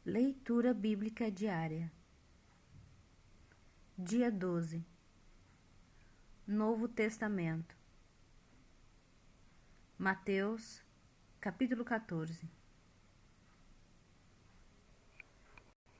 Leitura Bíblica Diária. Dia 12. Novo Testamento. Mateus, capítulo 14.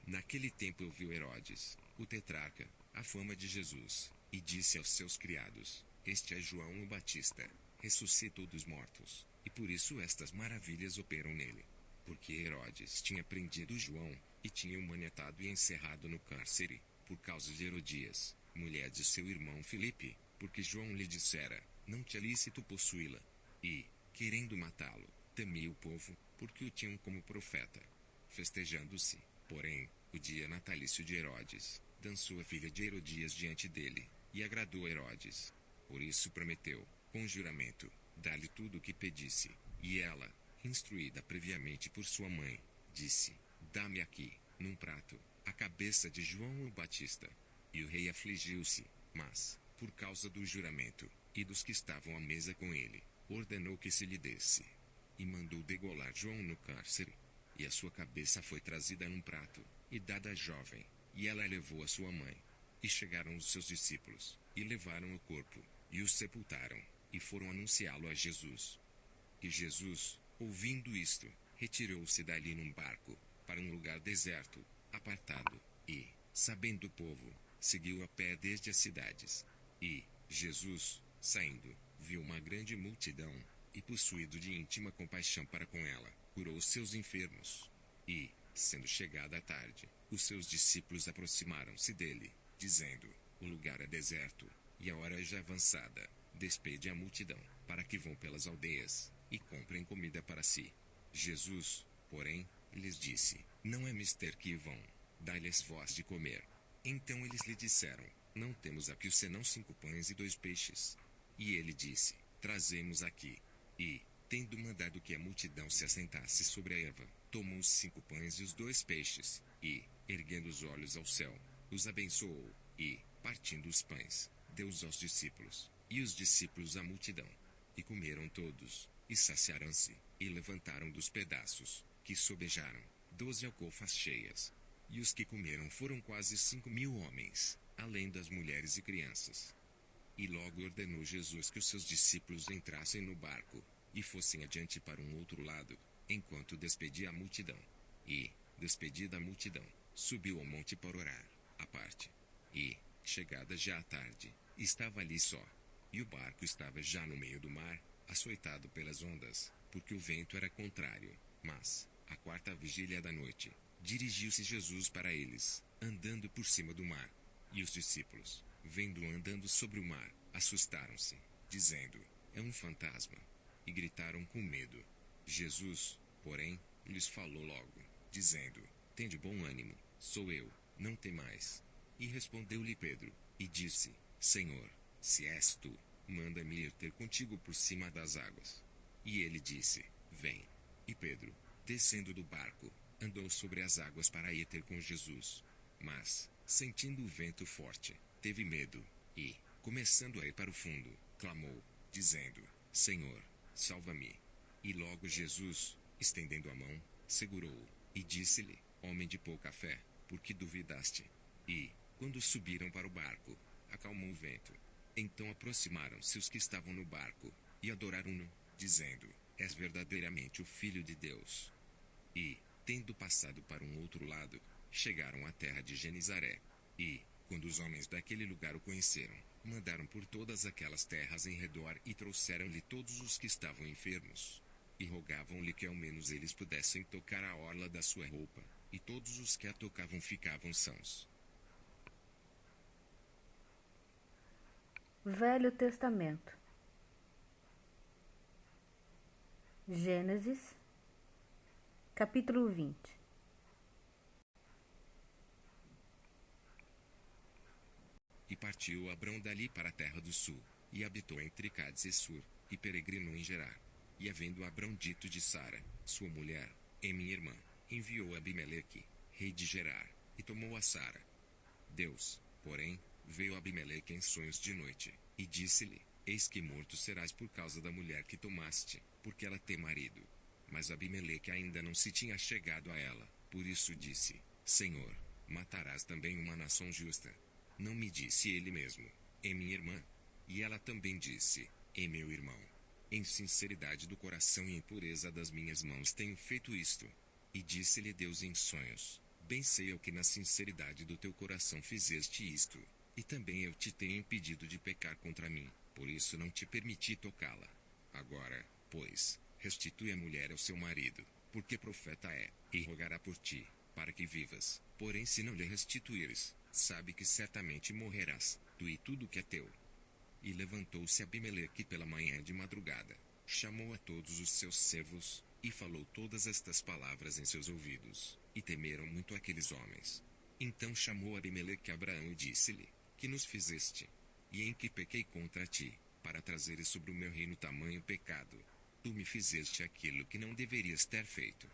Naquele tempo ouviu Herodes, o tetrarca, a fama de Jesus, e disse aos seus criados: Este é João o Batista, ressuscitou dos mortos, e por isso estas maravilhas operam nele. Porque Herodes tinha prendido João, e tinha o maniatado e encerrado no cárcere, por causa de Herodias, mulher de seu irmão Filipe, porque João lhe dissera: Não te é lícito possuí-la. E, querendo matá-lo, temia o povo, porque o tinham como profeta. Festejando-se, porém, o dia natalício de Herodes, dançou a filha de Herodias diante dele, e agradou a Herodes. Por isso prometeu, com juramento, dar-lhe tudo o que pedisse. E ela, instruída previamente por sua mãe, disse: Dá-me aqui, num prato, a cabeça de João o Batista. E o rei afligiu-se, mas, por causa do juramento, e dos que estavam à mesa com ele, ordenou que se lhe desse. E mandou degolar João no cárcere. E a sua cabeça foi trazida num prato, e dada à jovem, e ela levou a sua mãe. E chegaram os seus discípulos, e levaram o corpo, e o sepultaram, e foram anunciá-lo a Jesus. E Jesus, ouvindo isto, retirou-se dali num barco, para um lugar deserto, apartado, e, sabendo o povo, seguiu a pé desde as cidades. E, Jesus, saindo, viu uma grande multidão, e possuído de íntima compaixão para com ela, curou os seus enfermos. E, sendo chegada a tarde, os seus discípulos aproximaram-se dele, dizendo: O lugar é deserto, e a hora é já avançada. Despede a multidão, para que vão pelas aldeias, e comprem comida para si. Jesus, porém, lhes disse: Não é mister que vão, dai-lhes vós de comer. Então eles lhe disseram: Não temos aqui senão 5 pães e 2 peixes. E ele disse: Trazemos aqui. E, tendo mandado que a multidão se assentasse sobre a erva, tomou os 5 pães e os 2 peixes, e, erguendo os olhos ao céu, os abençoou, e, partindo os pães, deu-os aos discípulos, e os discípulos à multidão. E comeram todos, e saciaram-se, e levantaram dos pedaços, que sobejaram, 12 alcofas cheias. E os que comeram foram quase 5.000 homens, além das mulheres e crianças. E logo ordenou Jesus que os seus discípulos entrassem no barco, e fossem adiante para um outro lado, enquanto despedia a multidão. E, despedida a multidão, subiu ao monte para orar, à parte. E, chegada já a tarde, estava ali só. E o barco estava já no meio do mar, açoitado pelas ondas, porque o vento era contrário. Mas, à 4ª vigília da noite, dirigiu-se Jesus para eles, andando por cima do mar. E os discípulos, vendo-o andando sobre o mar, assustaram-se, dizendo: É um fantasma. E gritaram com medo. Jesus, porém, lhes falou logo, dizendo: Tende bom ânimo, sou eu, não temais. E respondeu-lhe Pedro, e disse: Senhor, se és tu, manda-me ir ter contigo por cima das águas. E ele disse: Vem. E Pedro, descendo do barco, andou sobre as águas para ir ter com Jesus. Mas, sentindo o vento forte, teve medo, e, começando a ir para o fundo, clamou, dizendo: Senhor, salva-me. E logo Jesus, estendendo a mão, segurou-o, e disse-lhe: Homem de pouca fé, por que duvidaste? E, quando subiram para o barco, acalmou o vento. Então aproximaram-se os que estavam no barco, e adoraram-no, dizendo: És verdadeiramente o Filho de Deus. E, tendo passado para um outro lado, chegaram à terra de Genizaré. E, quando os homens daquele lugar o conheceram, mandaram por todas aquelas terras em redor e trouxeram-lhe todos os que estavam enfermos. E rogavam-lhe que ao menos eles pudessem tocar a orla da sua roupa, e todos os que a tocavam ficavam sãos. Velho Testamento. Gênesis, capítulo 20. E partiu Abrão dali para a terra do sul, e habitou entre Cádiz e Sur, e peregrinou em Gerar. E havendo Abrão dito de Sara, sua mulher, minha irmã, enviou Abimeleque, rei de Gerar, e tomou a Sara. Deus, porém, veio Abimeleque em sonhos de noite, e disse-lhe: Eis que morto serás por causa da mulher que tomaste, porque ela tem marido. Mas Abimeleque ainda não se tinha chegado a ela, Por isso disse: Senhor, matarás também uma nação justa? Não me disse ele mesmo: é minha irmã? E ela também disse: é meu irmão. Em sinceridade do coração e em pureza das minhas mãos tenho feito isto. E disse-lhe Deus em sonhos: bem sei eu que na sinceridade do teu coração fizeste isto, e também eu te tenho impedido de pecar contra mim, por isso não te permiti tocá-la. Agora, pois, restitui a mulher ao seu marido, porque profeta é, e rogará por ti, para que vivas. Porém, se não lhe restituires, sabe que certamente morrerás, tu e tudo que é teu. E levantou-se Abimeleque pela manhã de madrugada, chamou a todos os seus servos, e falou todas estas palavras em seus ouvidos, e temeram muito aqueles homens. Então chamou Abimeleque a Abraão e disse-lhe: que nos fizeste? E em que pequei contra ti, para trazeres sobre o meu reino tamanho pecado? Tu me fizeste aquilo que não deverias ter feito.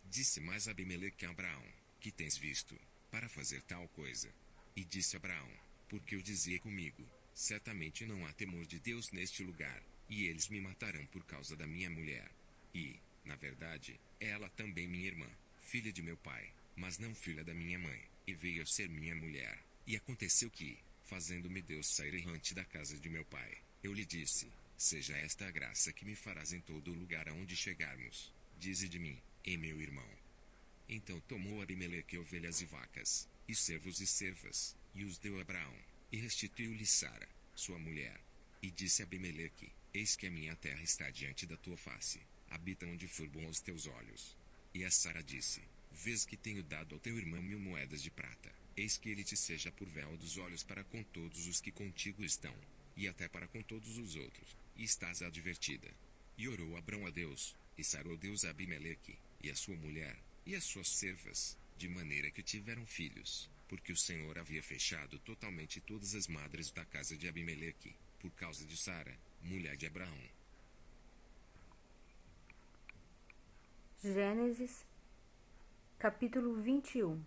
Disse mais Abimeleque a Abraão: que tens visto, para fazer tal coisa? E disse Abraão: porque eu dizia comigo: certamente não há temor de Deus neste lugar, e eles me matarão por causa da minha mulher. E, na verdade, é ela também minha irmã, filha de meu pai, mas não filha da minha mãe, e veio a ser minha mulher. E aconteceu que, fazendo-me Deus sair errante da casa de meu pai, eu lhe disse: seja esta a graça que me farás em todo o lugar aonde chegarmos. Dize de mim: é meu irmão. Então tomou Abimeleque ovelhas e vacas, e servos e servas, e os deu a Abraão, e restituiu-lhe Sara, sua mulher. E disse Abimeleque: eis que a minha terra está diante da tua face, habita onde for bom aos teus olhos. E a Sara disse: vês que tenho dado ao teu irmão 1000 moedas de prata, eis que ele te seja por véu dos olhos para com todos os que contigo estão, e até para com todos os outros, e estás advertida. E orou Abrão a Deus, e sarou Deus a Abimeleque, e a sua mulher, e as suas servas, de maneira que tiveram filhos, porque o Senhor havia fechado totalmente todas as madres da casa de Abimeleque, por causa de Sara, mulher de Abraão. Gênesis, capítulo 21.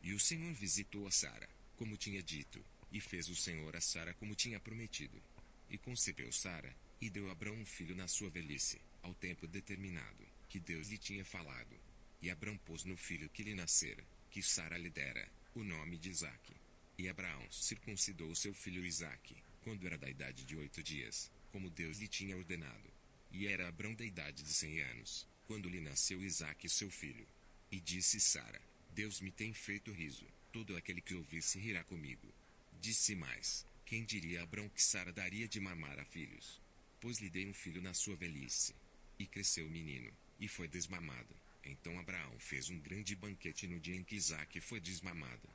E o Senhor visitou a Sara, como tinha dito, e fez o Senhor a Sara como tinha prometido. E concebeu Sara, e deu a Abrão um filho na sua velhice, ao tempo determinado, que Deus lhe tinha falado. E Abrão pôs no filho que lhe nascera, que Sara lhe dera, o nome de Isaque. E Abraão circuncidou seu filho Isaque, quando era da idade de 8 dias, como Deus lhe tinha ordenado. E era Abrão da idade de 100 anos, quando lhe nasceu Isaque seu filho. E disse Sara: Deus me tem feito riso, todo aquele que ouvir se rirá comigo. Disse mais: quem diria a Abrão que Sara daria de mamar a filhos? Pois lhe dei um filho na sua velhice. E cresceu o menino, e foi desmamado. Então Abraão fez um grande banquete no dia em que Isaque foi desmamado.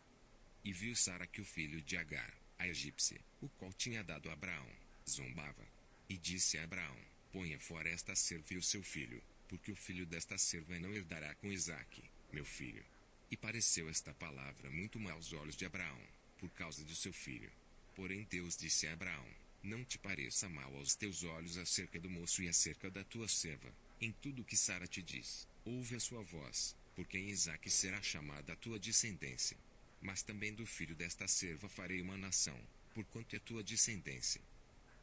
E viu Sara que o filho de Agar, a egípcia, o qual tinha dado a Abraão, zombava. E disse a Abraão: ponha fora esta serva e o seu filho, porque o filho desta serva não herdará com Isaque, meu filho. E pareceu esta palavra muito mal aos olhos de Abraão, por causa de seu filho. Porém Deus disse a Abraão: não te pareça mal aos teus olhos acerca do moço e acerca da tua serva, em tudo que Sara te diz. Ouve a sua voz, porque em Isaque será chamada a tua descendência. Mas também do filho desta serva farei uma nação, porquanto é tua descendência.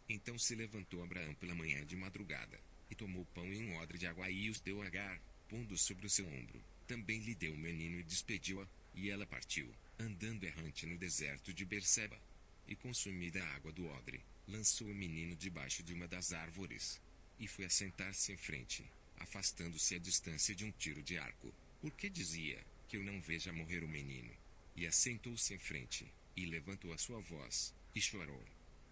Então se levantou Abraão pela manhã de madrugada, e tomou pão e um odre de água e os deu a Agar, pondo sobre o seu ombro. Também lhe deu o menino e despediu-a, e ela partiu, andando errante no deserto de Berseba. E consumida a água do odre, lançou o menino debaixo de uma das árvores, e foi assentar-se em frente, afastando-se a distância de um tiro de arco, porque dizia: que eu não veja morrer o menino. E assentou-se em frente, e levantou a sua voz, e chorou.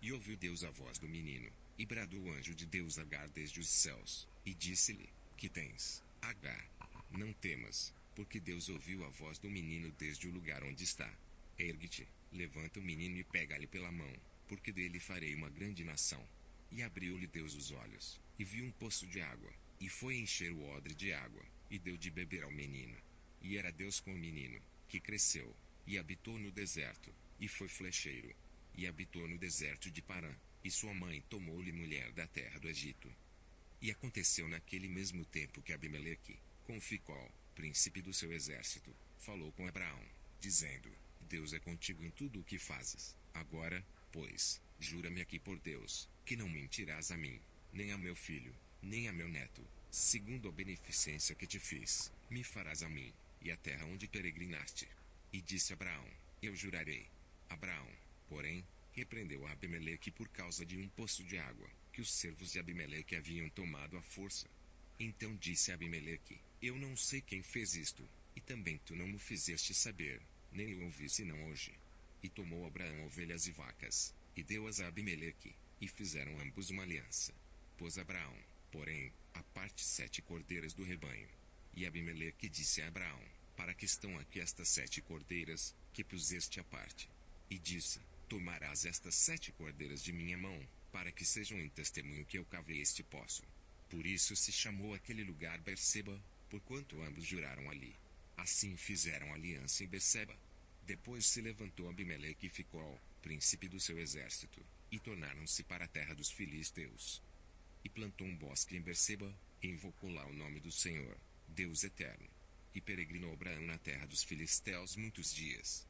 E ouviu Deus a voz do menino, e bradou o anjo de Deus a Agar desde os céus, e disse-lhe: que tens, Agar? Não temas, porque Deus ouviu a voz do menino desde o lugar onde está. Ergue-te, levanta o menino e pega-lhe pela mão, porque dele farei uma grande nação. E abriu-lhe Deus os olhos, e viu um poço de água, e foi encher o odre de água, e deu de beber ao menino. E era Deus com o menino, que cresceu, e habitou no deserto, e foi flecheiro, e habitou no deserto de Parã, e sua mãe tomou-lhe mulher da terra do Egito. E aconteceu naquele mesmo tempo que Abimeleque, com Ficol, príncipe do seu exército, falou com Abraão, dizendo: Deus é contigo em tudo o que fazes. Agora, pois, jura-me aqui por Deus, que não mentirás a mim, nem a meu filho, nem a meu neto, segundo a beneficência que te fiz, me farás a mim, e a terra onde peregrinaste. E disse Abraão: eu jurarei. Abraão, porém, repreendeu a Abimeleque por causa de um poço de água, que os servos de Abimeleque haviam tomado à força. Então disse Abimeleque: eu não sei quem fez isto, e também tu não me fizeste saber, nem o ouvi senão hoje. E tomou Abraão ovelhas e vacas, e deu-as a Abimeleque, e fizeram ambos uma aliança. Pôs Abraão, porém, à parte 7 cordeiras do rebanho. E Abimeleque disse a Abraão: para que estão aqui estas 7 cordeiras, que puseste à parte? E disse: tomarás estas 7 cordeiras de minha mão, para que sejam em testemunho que eu cavei este poço. Por isso se chamou aquele lugar Berseba, porquanto ambos juraram ali. Assim fizeram aliança em Berseba. Depois se levantou Abimeleque e Ficol, príncipe do seu exército, e tornaram-se para a terra dos filisteus. E plantou um bosque em Berseba, e invocou lá o nome do Senhor, Deus eterno. E peregrinou Abraão na terra dos filisteus muitos dias.